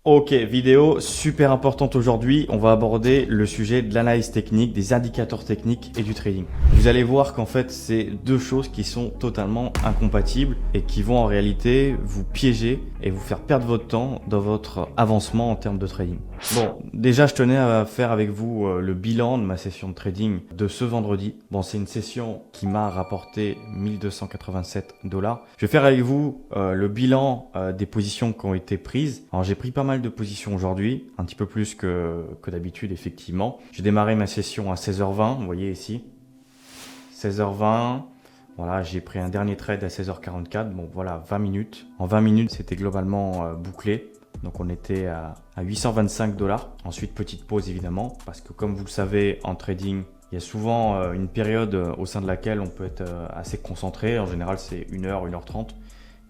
Ok, vidéo super importante aujourd'hui. On va aborder le sujet de l'analyse technique, des indicateurs techniques et du trading. Vous allez voir qu'en fait, c'est deux choses qui sont totalement incompatibles et qui vont en réalité vous piéger et vous faire perdre votre temps dans votre avancement en termes de trading. Bon, déjà, je tenais à faire avec vous le bilan de ma session de trading de ce vendredi. Bon, c'est une session qui m'a rapporté 1287 $. Je vais faire avec vous le bilan des positions qui ont été prises. Alors, j'ai pris pas mal de positions aujourd'hui, un petit peu plus que d'habitude, effectivement. J'ai démarré ma session à 16h20, vous voyez ici. 16h20. Voilà, j'ai pris un dernier trade à 16h44. Bon, voilà, 20 minutes. En 20 minutes, c'était globalement bouclé. Donc on était à 825 $. Ensuite, petite pause évidemment, parce que comme vous le savez, en trading, il y a souvent une période au sein de laquelle on peut être assez concentré. En général, c'est 1h, 1h30.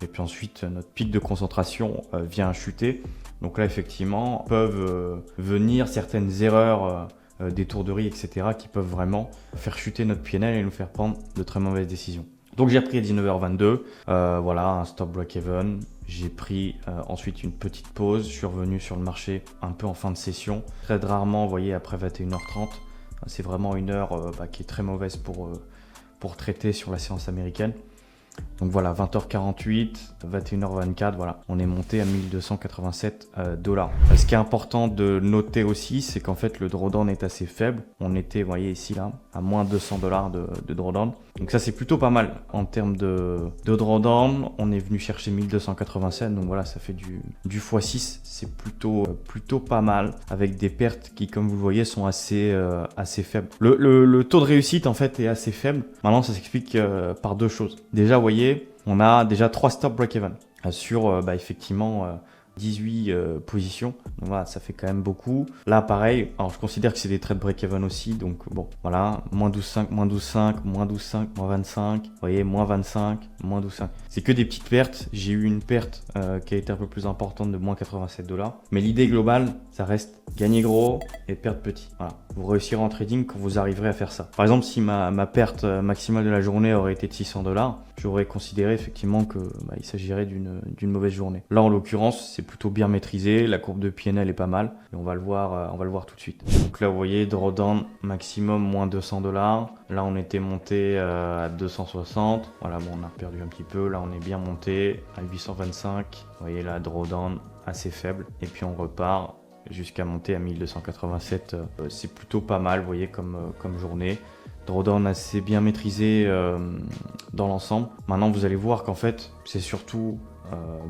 Et puis ensuite, notre pic de concentration vient chuter. Donc là, effectivement, peuvent venir certaines erreurs d'étourderie, etc., qui peuvent vraiment faire chuter notre PNL et nous faire prendre de très mauvaises décisions. Donc j'ai pris à 19h22, voilà, un stop break-even. J'ai pris ensuite une petite pause, je suis revenu sur le marché un peu en fin de session. Très rarement, vous voyez, après 21h30, c'est vraiment une heure qui est très mauvaise pour traiter sur la séance américaine. Donc voilà, 20h48, 21h24, voilà, on est monté à 1287 $. Ce qui est important de noter aussi, c'est qu'en fait le drawdown est assez faible. On était, vous voyez ici là, à moins 200 $ de drawdown. Donc ça c'est plutôt pas mal en termes de drawdown. On est venu chercher 1287, donc voilà, ça fait du x6. C'est plutôt pas mal, avec des pertes qui, comme vous le voyez, sont assez faibles. Le taux de réussite en fait est assez faible. Maintenant ça s'explique par deux choses. Déjà, vous voyez, on a déjà 3 stop break-even sur effectivement 18 positions. Donc voilà, ça fait quand même beaucoup. Là, pareil, alors je considère que c'est des trades break-even aussi. Donc bon, voilà, moins 12,5, moins 12,5, moins 12,5, moins 25. Vous voyez, moins 25, moins 12,5. C'est que des petites pertes. J'ai eu une perte qui a été un peu plus importante de moins 87 $. Mais l'idée globale, ça reste gagner gros et perdre petit. Voilà. Vous réussirez en trading quand vous arriverez à faire ça. Par exemple, si ma perte maximale de la journée aurait été de 600 $, j'aurais considéré effectivement que il s'agirait d'une mauvaise journée. Là, en l'occurrence, c'est plutôt bien maîtrisé. La courbe de PNL est pas mal et on va le voir tout de suite. Donc là, vous voyez, drawdown maximum moins 200 $. Là, on était monté à 260. Voilà, bon, on a perdu un petit peu. Là, on est bien monté à 825. Vous voyez là, drawdown assez faible. Et puis on repart jusqu'à monter à 1287. C'est plutôt pas mal, vous voyez, comme journée. Drawdown assez bien maîtrisé dans l'ensemble. Maintenant, vous allez voir qu'en fait, c'est surtout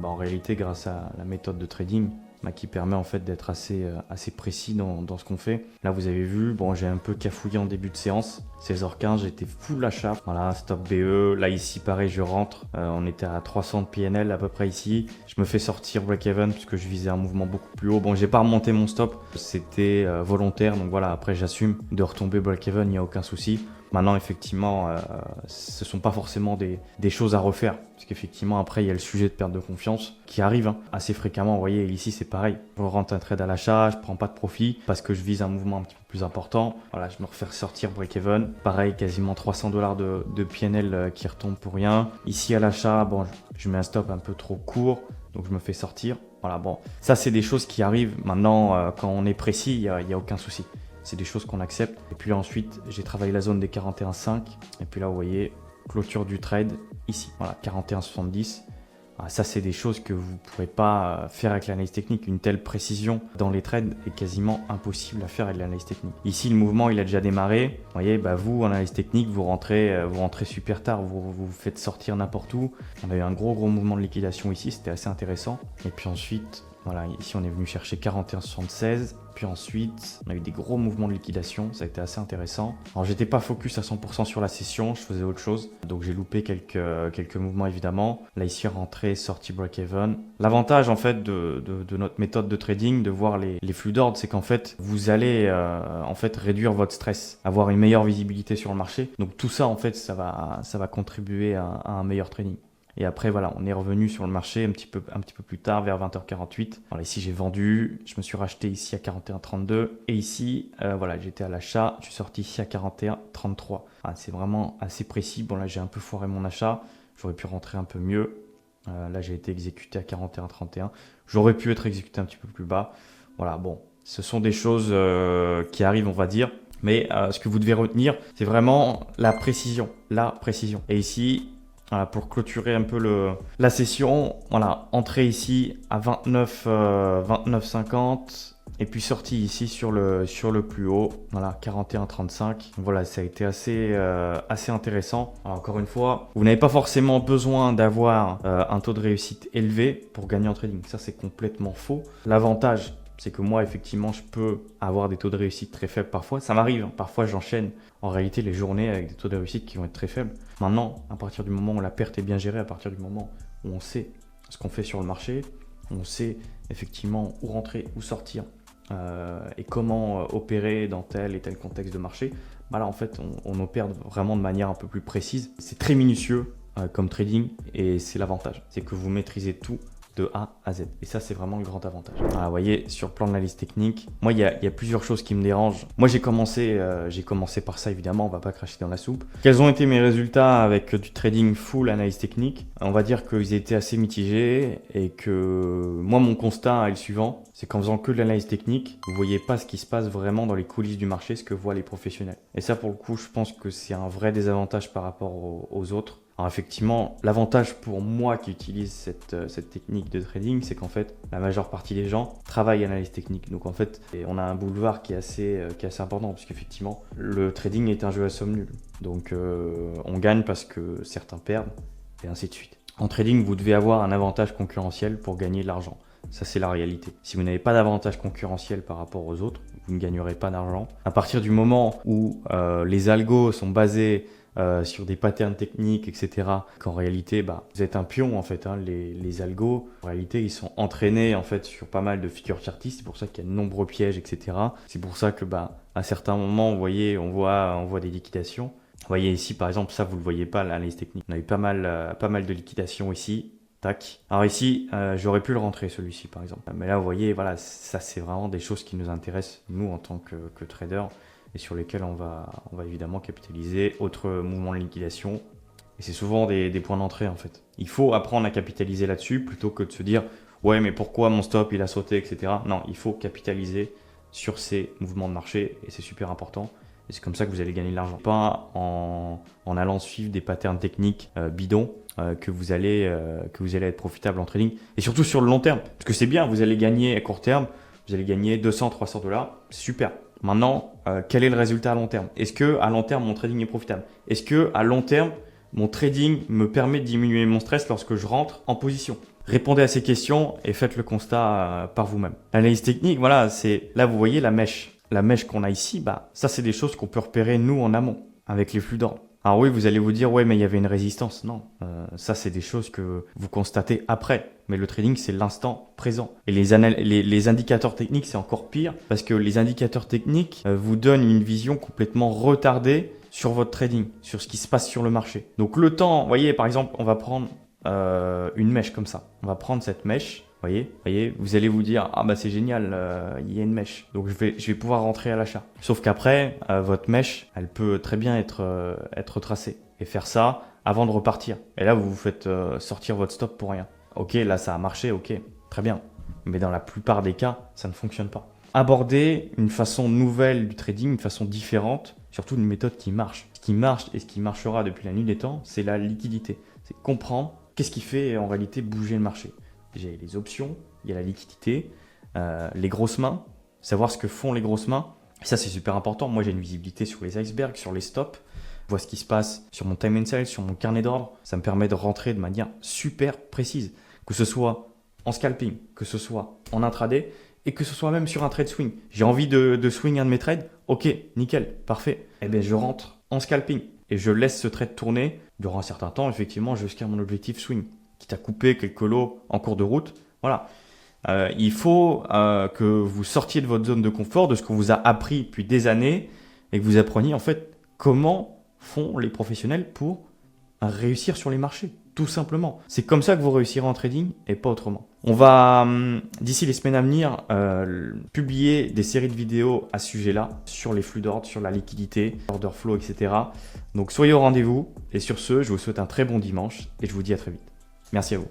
en réalité grâce à la méthode de trading qui permet en fait d'être assez précis dans ce qu'on fait. Là, vous avez vu, bon, j'ai un peu cafouillé en début de séance. 16h15, j'étais full achat. Voilà, stop BE. Là, ici, pareil, je rentre. On était à 300 de PNL à peu près ici. Je me fais sortir break-even puisque je visais un mouvement beaucoup plus haut. Bon, j'ai pas remonté mon stop. C'était volontaire. Donc voilà, après, j'assume de retomber break-even. Il n'y a aucun souci. Maintenant, effectivement, ce ne sont pas forcément des choses à refaire. Parce qu'effectivement, après, il y a le sujet de perte de confiance qui arrive assez fréquemment. Vous voyez, ici, c'est pareil. Je rentre un trade à l'achat, je prends pas de profit parce que je vise un mouvement un petit peu plus important. Voilà, je me refais sortir break-even. Pareil, quasiment 300 $ de PNL qui retombe pour rien. Ici, à l'achat, bon, je mets un stop un peu trop court. Donc, je me fais sortir. Voilà, bon, ça, c'est des choses qui arrivent. Maintenant, quand on est précis, il y a aucun souci. C'est des choses qu'on accepte. Et puis là, ensuite, j'ai travaillé la zone des 41,5. Et puis là, vous voyez, clôture du trade ici. Voilà, 41,70. Ça, c'est des choses que vous ne pourrez pas faire avec l'analyse technique. Une telle précision dans les trades est quasiment impossible à faire avec l'analyse technique. Ici, le mouvement, il a déjà démarré. Vous voyez, vous, en analyse technique, vous rentrez super tard. Vous faites sortir n'importe où. On a eu un gros mouvement de liquidation ici. C'était assez intéressant. Et puis ensuite, voilà, ici, on est venu chercher 41,76. Puis ensuite, on a eu des gros mouvements de liquidation, ça a été assez intéressant. Alors, j'étais pas focus à 100% sur la session, je faisais autre chose. Donc, j'ai loupé quelques mouvements évidemment. Là, ici, rentrée, sortie break-even. L'avantage, en fait, de notre méthode de trading, de voir les flux d'ordre, c'est qu'en fait, vous allez en fait réduire votre stress, avoir une meilleure visibilité sur le marché. Donc, tout ça, en fait, ça va contribuer à un meilleur trading. Et après, voilà, on est revenu sur le marché un petit peu plus tard, vers 20h48. Voilà, ici, j'ai vendu. Je me suis racheté ici à 41,32. Et ici, voilà, j'étais à l'achat. Je suis sorti ici à 41,33. Voilà, c'est vraiment assez précis. Bon, là, j'ai un peu foiré mon achat. J'aurais pu rentrer un peu mieux. Là, j'ai été exécuté à 41,31. J'aurais pu être exécuté un petit peu plus bas. Voilà, bon, ce sont des choses qui arrivent, on va dire. Mais ce que vous devez retenir, c'est vraiment la précision. La précision. Et ici, voilà, pour clôturer un peu la session, voilà, entrée ici à 29,50. Et puis sortie ici sur le plus haut, voilà, 41,35. Voilà, ça a été assez intéressant. Alors, encore une fois, vous n'avez pas forcément besoin d'avoir un taux de réussite élevé pour gagner en trading. Ça, c'est complètement faux. L'avantage, c'est que moi, effectivement, je peux avoir des taux de réussite très faibles parfois. Ça m'arrive, hein. Parfois, j'enchaîne en réalité les journées avec des taux de réussite qui vont être très faibles. Maintenant, à partir du moment où la perte est bien gérée, à partir du moment où on sait ce qu'on fait sur le marché, on sait effectivement où rentrer, où sortir, et comment opérer dans tel et tel contexte de marché, bah là en fait on opère vraiment de manière un peu plus précise. C'est très minutieux comme trading et c'est l'avantage, c'est que vous maîtrisez tout de A à Z. Et ça, c'est vraiment le grand avantage. Voilà, vous voyez, sur le plan de l'analyse technique, moi, il y a plusieurs choses qui me dérangent. Moi, j'ai commencé par ça, évidemment, on va pas cracher dans la soupe. Quels ont été mes résultats avec du trading full analyse technique? On va dire qu'ils étaient assez mitigés et que moi, mon constat est le suivant. C'est qu'en faisant que de l'analyse technique, vous voyez pas ce qui se passe vraiment dans les coulisses du marché, ce que voient les professionnels. Et ça, pour le coup, je pense que c'est un vrai désavantage par rapport aux autres. Alors effectivement, l'avantage pour moi qui utilise cette technique de trading, c'est qu'en fait, la majeure partie des gens travaillent à l'analyse technique. Donc en fait, on a un boulevard qui est assez important, parce qu'effectivement, le trading est un jeu à somme nulle. Donc on gagne parce que certains perdent, et ainsi de suite. En trading, vous devez avoir un avantage concurrentiel pour gagner de l'argent. Ça, c'est la réalité. Si vous n'avez pas d'avantage concurrentiel par rapport aux autres, vous ne gagnerez pas d'argent. À partir du moment où les algos sont basés sur des patterns techniques, etc., qu'en réalité, vous êtes un pion, en fait. Hein, les algos, en réalité, ils sont entraînés, en fait, sur pas mal de figures chartistes. C'est pour ça qu'il y a de nombreux pièges, etc. C'est pour ça que, à certains moments, vous voyez, on voit des liquidations. Vous voyez ici, par exemple, ça, vous le voyez pas, l'analyse technique. On a eu pas mal de liquidations ici. Tac. Alors ici, j'aurais pu le rentrer, celui-ci, par exemple. Mais là, vous voyez, voilà, ça, c'est vraiment des choses qui nous intéressent, nous, en tant que traders, et sur lesquels on va évidemment capitaliser. Autre mouvement de liquidation. Et c'est souvent des points d'entrée, en fait. Il faut apprendre à capitaliser là-dessus plutôt que de se dire « Ouais, mais pourquoi mon stop, il a sauté, etc. » Non, il faut capitaliser sur ces mouvements de marché et c'est super important. Et c'est comme ça que vous allez gagner de l'argent. Pas en allant suivre des patterns techniques bidons que vous allez être profitable en trading. Et surtout sur le long terme. Parce que c'est bien, vous allez gagner à court terme, vous allez gagner 200, 300 $. C'est super. Maintenant, quel est le résultat à long terme? Est-ce que à long terme, mon trading est profitable? Est-ce que à long terme, mon trading me permet de diminuer mon stress lorsque je rentre en position? Répondez à ces questions et faites le constat par vous-même. L'analyse technique, voilà, c'est là vous voyez la mèche. La mèche qu'on a ici, ça c'est des choses qu'on peut repérer nous en amont avec les flux d'ordre. Alors oui, vous allez vous dire, ouais, mais il y avait une résistance. Non, ça c'est des choses que vous constatez après. Mais le trading, c'est l'instant présent. Et les indicateurs techniques, c'est encore pire parce que les indicateurs techniques vous donnent une vision complètement retardée sur votre trading, sur ce qui se passe sur le marché. Donc le temps, vous voyez, par exemple, on va prendre une mèche comme ça. On va prendre cette mèche. Voyez, vous allez vous dire, ah c'est génial, il y a une mèche. Donc je vais pouvoir rentrer à l'achat. Sauf qu'après, votre mèche, elle peut très bien être tracée. Et faire ça avant de repartir. Et là, vous vous faites sortir votre stop pour rien. Ok, là ça a marché, ok, très bien. Mais dans la plupart des cas, ça ne fonctionne pas. Aborder une façon nouvelle du trading, une façon différente, surtout une méthode qui marche. Ce qui marche et ce qui marchera depuis la nuit des temps, c'est la liquidité. C'est comprendre qu'est-ce qui fait en réalité bouger le marché. J'ai les options, il y a la liquidité, les grosses mains, savoir ce que font les grosses mains. Et ça, c'est super important. Moi, j'ai une visibilité sur les icebergs, sur les stops. Je vois ce qui se passe sur mon time and sell, sur mon carnet d'ordre. Ça me permet de rentrer de manière super précise. Que ce soit en scalping, que ce soit en intraday et que ce soit même sur un trade swing. J'ai envie de swing un de mes trades. Ok, nickel, parfait. Eh bien, je rentre en scalping et je laisse ce trade tourner durant un certain temps, effectivement, jusqu'à mon objectif swing. Quitte à couper quelques lots en cours de route. Voilà. Il faut que vous sortiez de votre zone de confort, de ce qu'on vous a appris depuis des années et que vous appreniez en fait comment font les professionnels pour réussir sur les marchés. Tout simplement. C'est comme ça que vous réussirez en trading et pas autrement. On va, d'ici les semaines à venir, publier des séries de vidéos à ce sujet-là, sur les flux d'ordre, sur la liquidité, order flow, etc. Donc soyez au rendez-vous. Et sur ce, je vous souhaite un très bon dimanche et je vous dis à très vite. Merci à vous.